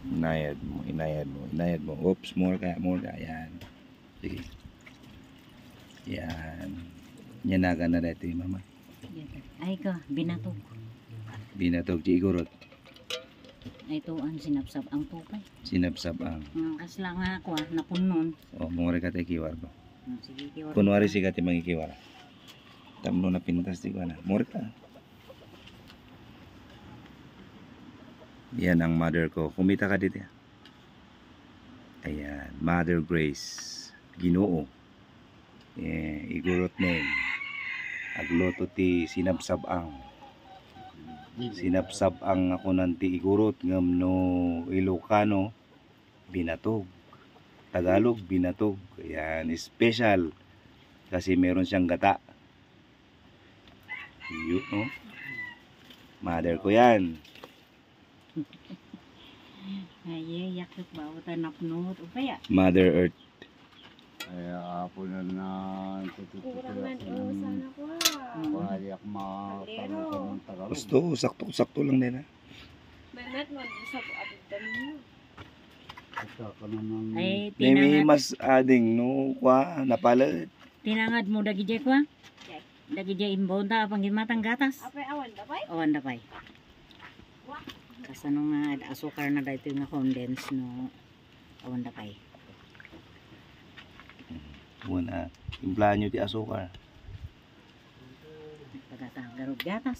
Inayad mo. Oops, more ka. Yan. Sige. Yan. Nyanaga na dito yung mama. Ay ka, binatog. Binatog, igurot. Ay to ang sinapsap ang tupay. Sinapsap ang. Kasla nga ako napunon. O, mungari ka tayo kiwar ko. Sige, kiwar. Kunwari siya tayo mangikiwara. Tamno na pintas di ko na. Mungari ka. Yan ang mother ko. Kumita ka dito. Ayan. Mother Grace. Ginoo. Igurot name. Agloto ti sinapsab ang. Sinapsab ang ako nanti igurot. Ngam no Ilocano. Binatog. Tagalog. Binatog. Ayan. Special. Kasi meron siyang gata. Yun, no? Mother ko yan. Ay, yakot ba o tanapnot o kaya? Mother Earth. Ay, apo na Kurang man o sana ko. Pahaliak matanong Tagalog. Gusto, sakto lang din ha. Manat mo sa abot mo. Ka naman. Ay, May tinangad. mas ading no kwa napalad. Tinangad mo dagi jay kwa? Dagi jay imbonda apang gimatang gatas. Apay awan ba bay? Awan da pay. Kasano nga asukar na dito nga condense no. Awan da pay. Una, implahan nyo ti asukar. Pagkata garod gatas.